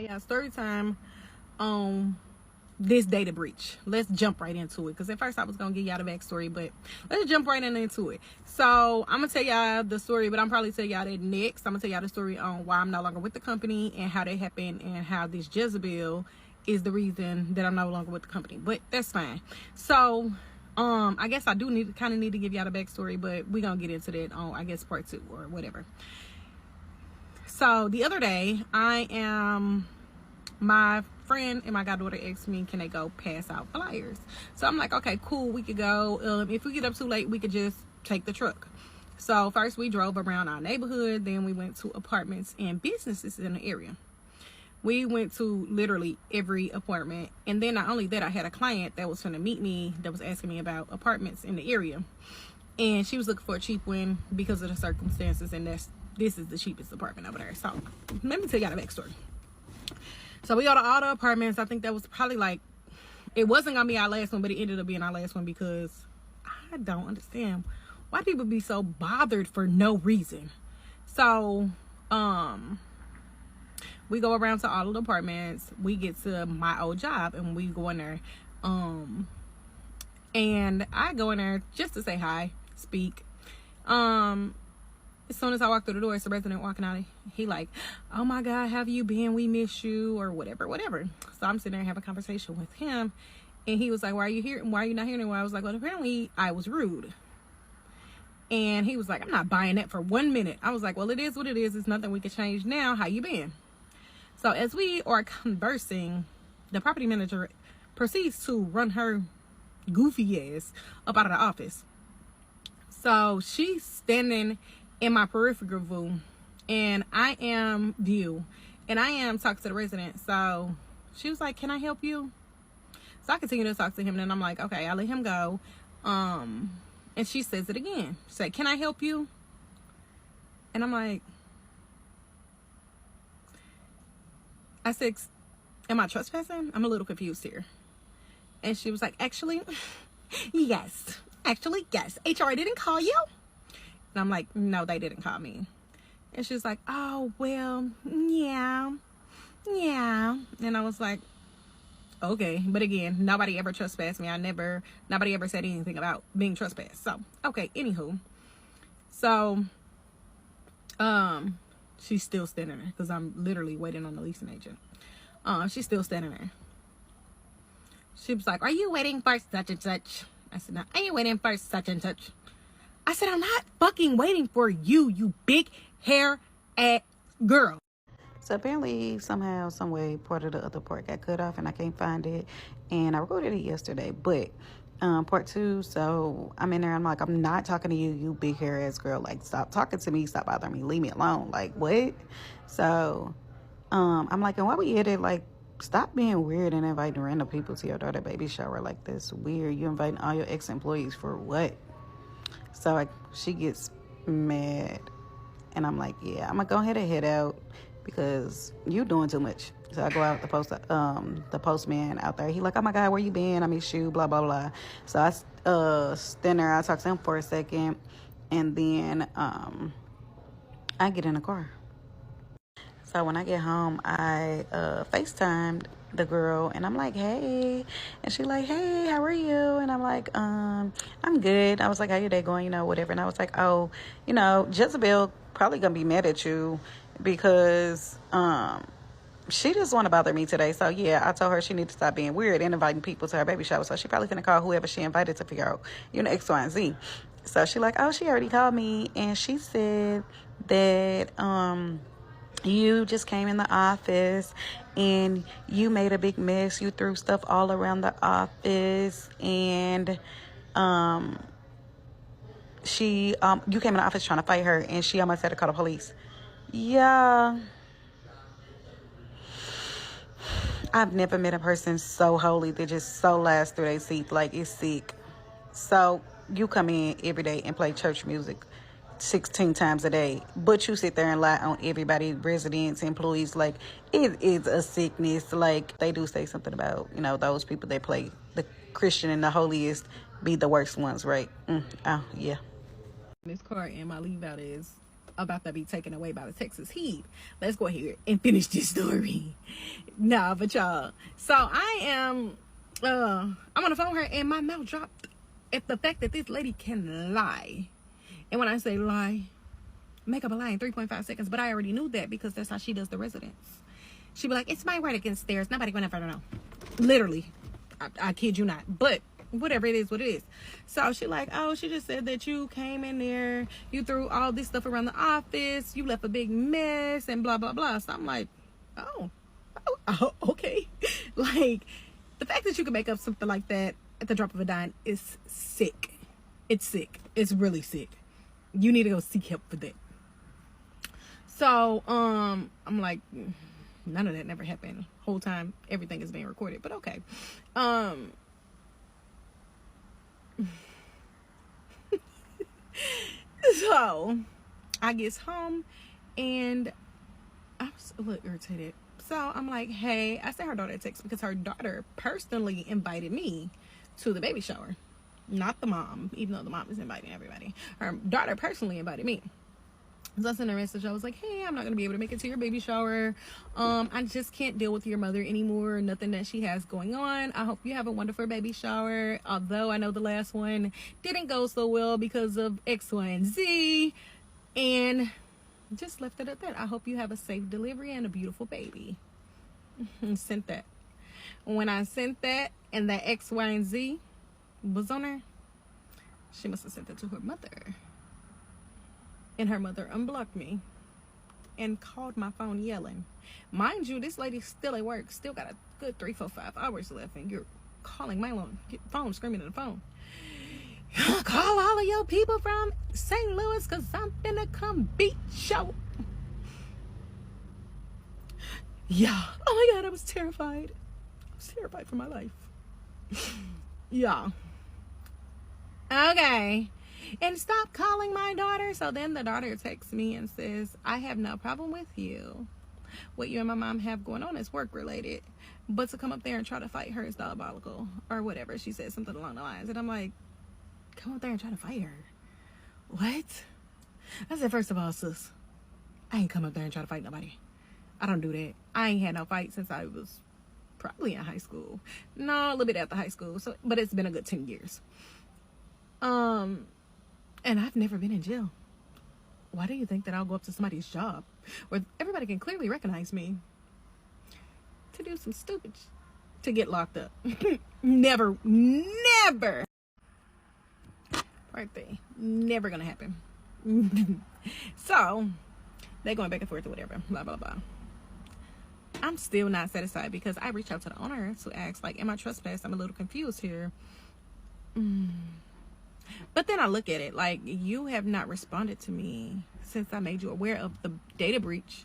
Yeah, story time on this data breach. Let's jump right into it, because at first I was gonna give y'all the backstory, but let's jump right into it. So I'm gonna tell y'all the story, but I'm probably tell y'all that next. I'm gonna tell y'all the story on why I'm no longer with the company and how that happened, and how this Jezebel is the reason that I'm no longer with the company. But that's fine. So I guess I do need to give y'all the backstory, but we're gonna get into that on, I guess, part 2 or whatever. So the other day, my friend and my goddaughter asked me, can they go pass out flyers? So I'm like, okay, cool, we could go. If we get up too late, we could just take the truck. So first we drove around our neighborhood, then we went to apartments and businesses in the area. We went to literally every apartment, and then not only that, I had a client that was going to meet me that was asking me about apartments in the area, and she was looking for a cheap one because of the circumstances, and this is the cheapest apartment over there. So let me tell y'all the backstory. So we go to all the apartments. I think that was probably like, it wasn't gonna be our last one, but it ended up being our last one, because I don't understand why people be so bothered for no reason. So we go around to all of the apartments. We get to my old job, and we go in there, and I go in there just to say hi, speak. As soon as I walk through the door, it's the resident walking out. He like, oh my God, have you been? We miss you, or whatever. So I'm sitting there having a conversation with him, and he was like, why are you here? Why are you not here anymore? I was like, well, apparently I was rude. And he was like, I'm not buying that for 1 minute. I was like, well, it is what it is. It's nothing we can change now. How you been? So as we are conversing, the property manager proceeds to run her goofy ass up out of the office. So she's standing in my peripheral view, and I am talking to the resident. So she was like, can I help you? So I continue to talk to him, and I'm like, okay, I let him go. And she says it again. She said, can I help you? And I'm like, I said, am I trespassing? I'm a little confused here. And she was like, actually, yes. HR didn't call you? And I'm like, no, they didn't call me. And she's like, oh, well, yeah. And I was like, okay. But again, nobody ever trespassed me. Nobody ever said anything about being trespassed. So, okay, anywho. So, she's still standing there, because I'm literally waiting on the leasing agent. She's still standing there. She was like, are you waiting for such and such? I said, no. Are you waiting for such and such? I said, I'm not fucking waiting for you, you big hair ass girl. So apparently, somehow, some way, part of the other part got cut off, and I can't find it. And I recorded it yesterday, but part 2. So I'm in there. I'm like, I'm not talking to you, you big hair ass girl. Like, stop talking to me. Stop bothering me. Leave me alone. Like, what? So I'm like, and why we hit it? Like, stop being weird and inviting random people to your daughter baby shower. Like, that's weird. You inviting all your ex-employees for what? So she gets mad, and I'm like, yeah, I'm gonna go ahead and head out, because you doing too much. So I go out, the postman out there. He like, oh my God, where you been? I miss you, blah, blah, blah. So I stand there, I talk to him for a second, and then I get in the car. So when I get home, I FaceTimed the girl, and I'm like, hey. And she like, hey, how are you? And I'm like, I'm good. I was like, how your day going? Whatever. And I was like, oh, Jezebel probably gonna be mad at you, because she just want to bother me today. So yeah, I told her she needs to stop being weird and inviting people to her baby shower. So she probably gonna call whoever she invited to figure out, X, Y, and Z. So she like, oh, she already called me, and she said that you just came in the office and you made a big mess. You threw stuff all around the office, and you came in the office trying to fight her, and she almost had to call the police. Yeah. I've never met a person so holy that just so lies through their seat. Like, it's sick. So you come in every day and play church music 16 times a day, but you sit there and lie on everybody, residents, employees. Like, it is a sickness. Like, they do say something about, those people that play the Christian and the holiest be the worst ones, right? Oh, yeah. This car, and my leave out is about to be taken away by the Texas heat. Let's go ahead and finish this story. Nah, but y'all. So I'm on the phone with her, and my mouth dropped at the fact that this lady can lie. And when I say lie, make up a lie in 3.5 seconds. But I already knew that because that's how she does the residents. She'd be like, it's my word against theirs. Nobody gonna ever know. Literally. I kid you not. But whatever, it is what it is. So she like, oh, she just said that you came in there, you threw all this stuff around the office, you left a big mess, and blah blah blah. So I'm like, oh okay. Like, the fact that you can make up something like that at the drop of a dime is sick. It's sick. It's really sick. You need to go seek help for that. So I'm like, none of that never happened. Whole time everything is being recorded, but okay. So I get home and I was a little irritated. So I'm like, hey, I sent her daughter a text because her daughter personally invited me to the baby shower. Not the mom, even though the mom is inviting everybody. Her daughter personally invited me. So I sent her a message. I was like, hey, I'm not going to be able to make it to your baby shower. I just can't deal with your mother anymore. Nothing that she has going on. I hope you have a wonderful baby shower. Although I know the last one didn't go so well because of X, Y, and Z. And just left it at that. I hope you have a safe delivery and a beautiful baby. And sent that. When I sent that and that X, Y, and Z was on her, she must have sent that to her mother. And her mother unblocked me and called my phone yelling. Mind you, this lady's still at work, still got a good 3, 4, 5 hours left, and you're calling my phone, screaming at the phone. Call all of your people from St. Louis, because I'm finna come beat you. Yeah. Oh my God, I was terrified. I was terrified for my life. Yeah. Okay. And stop calling my daughter. So then the daughter texts me and says, I have no problem with you. What you and my mom have going on is work related. But to come up there and try to fight her is diabolical. Or whatever. She said something along the lines. And I'm like, come up there and try to fight her? What? I said, first of all, sis, I ain't come up there and try to fight nobody. I don't do that. I ain't had no fight since I was probably in high school. No, a little bit after high school. So, but it's been a good 10 years. And I've never been in jail. Why do you think that I'll go up to somebody's job where everybody can clearly recognize me to do some stupid to get locked up? Never. Part 3. Never gonna happen. So they're going back and forth or whatever. Blah, blah, blah. I'm still not satisfied because I reached out to the owner to ask, like, am I trespassed? I'm a little confused here. But then I look at it like, you have not responded to me since I made you aware of the data breach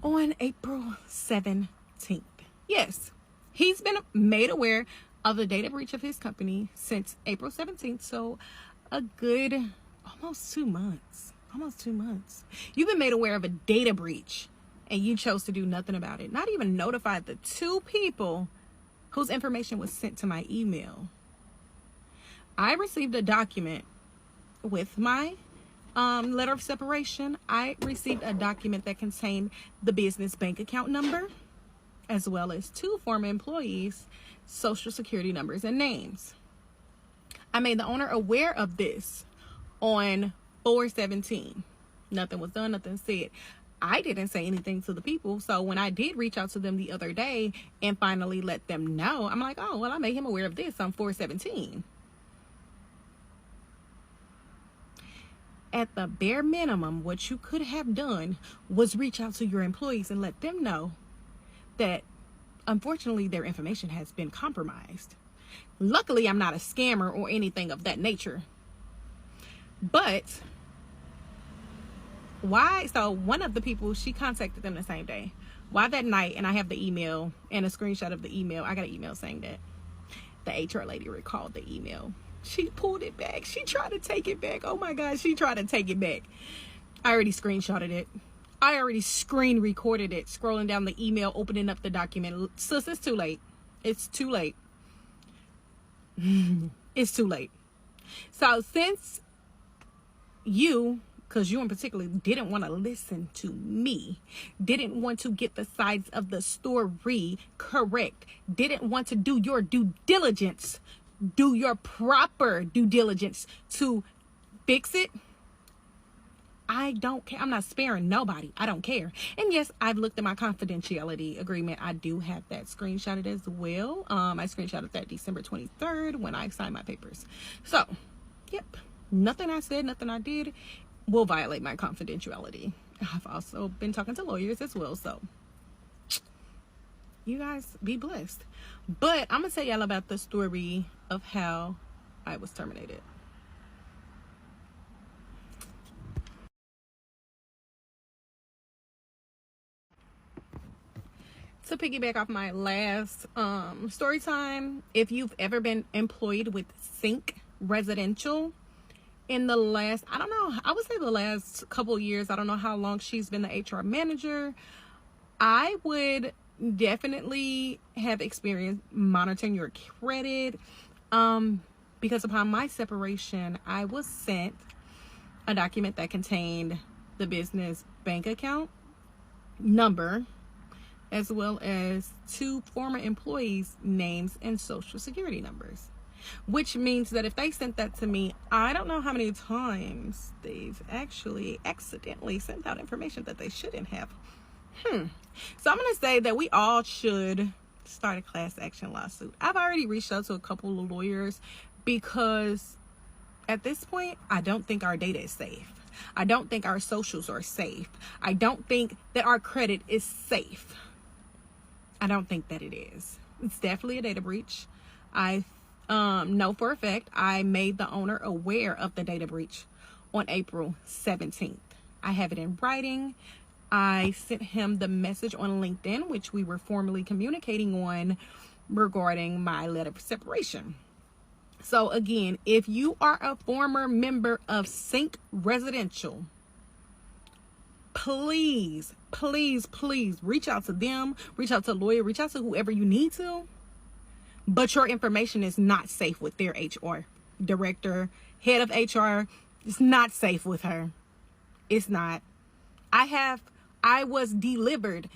on April 17th. Yes, he's been made aware of the data breach of his company since April 17th. So a good almost 2 months. You've been made aware of a data breach and you chose to do nothing about it. Not even notify the 2 people whose information was sent to my email. I received a document with my letter of separation. I received a document that contained the business bank account number, as well as 2 former employees' social security numbers and names. I made the owner aware of this on 4/17. Nothing was done, nothing said. I didn't say anything to the people. So when I did reach out to them the other day and finally let them know, I'm like, oh, well, I made him aware of this on 4/17. At the bare minimum, what you could have done was reach out to your employees and let them know that unfortunately their information has been compromised. Luckily, I'm not a scammer or anything of that nature. But why? So one of the people, she contacted them the same day. Why that night? And I have the email and a screenshot of the email. I got an email saying that the HR lady recalled the email. She pulled it back. She tried to take it back. Oh my God, she tried to take it back. I already screenshotted it. I already screen recorded it. Scrolling down the email, opening up the document. Sis, it's too late. It's too late. It's too late. So since you because you in particular didn't want to listen to me, didn't want to get the sides of the story correct, didn't want to do your due diligence, do your proper due diligence to fix it. I don't care. I'm not sparing nobody. I don't care. And yes, I've looked at my confidentiality agreement. I do have that screenshotted as well. I screenshotted that December 23rd when I signed my papers. So, yep. Nothing I said, nothing I did will violate my confidentiality. I've also been talking to lawyers as well. So, you guys be blessed. But I'm going to tell y'all about the story of how I was terminated. To piggyback off my last story time, if you've ever been employed with Sync Residential in the last, I don't know, I would say the last couple years, I don't know how long she's been the HR manager, I would definitely have experience monitoring your credit, because upon my separation, I was sent a document that contained the business bank account number, as well as 2 former employees' names and social security numbers. Which means that if they sent that to me, I don't know how many times they've actually accidentally sent out information that they shouldn't have. So I'm going to say that we all should start a class action lawsuit. I've already reached out to a couple of lawyers because at this point, I don't think our data is safe. I don't think our socials are safe. I don't think that our credit is safe. I don't think that it is. It's definitely a data breach. I know for a fact I made the owner aware of the data breach on April 17th. I have it in writing. I sent him the message on LinkedIn, which we were formally communicating on regarding my letter of separation. So again, if you are a former member of Sync Residential, please reach out to them, reach out to a lawyer, reach out to whoever you need to. But your information is not safe with their HR director, head of HR. It's not safe with her. It's not. I was delivered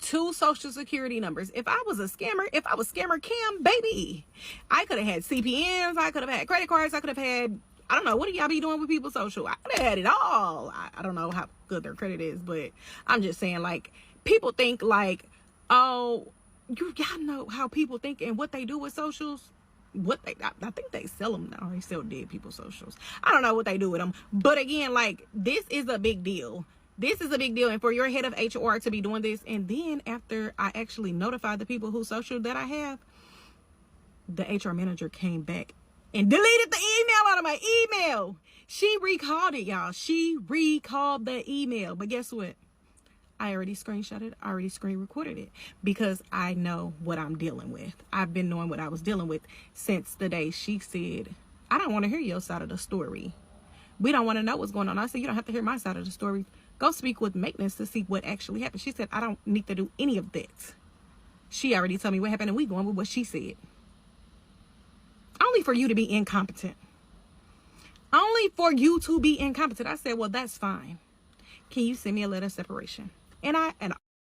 2 social security numbers. If I was a scammer, if I was scammer Cam, baby, I could have had CPNs, I could have had credit cards, I could have had, I don't know, what do y'all be doing with people's social? I could have had it all. I don't know how good their credit is, but I'm just saying, like, people think like, oh, y'all know how people think and what they do with socials. I think they sell them now. They sell dead people's socials. I don't know what they do with them. But again, like, this is a big deal. This is a big deal. And for your head of HR to be doing this, and then after I actually notified the people whose social that I have, the HR manager came back and deleted the email out of my email. She recalled it, y'all. She recalled the email. But guess what? I already screenshot it. I already screen recorded it because I know what I'm dealing with. I've been knowing what I was dealing with since the day she said, I don't want to hear your side of the story. We don't want to know what's going on. I said, you don't have to hear my side of the story. Go speak with maintenance to see what actually happened. She said, I don't need to do any of that. She already told me what happened and we going with what she said. Only for you to be incompetent. Only for you to be incompetent. I said, well, that's fine. Can you send me a letter of separation? And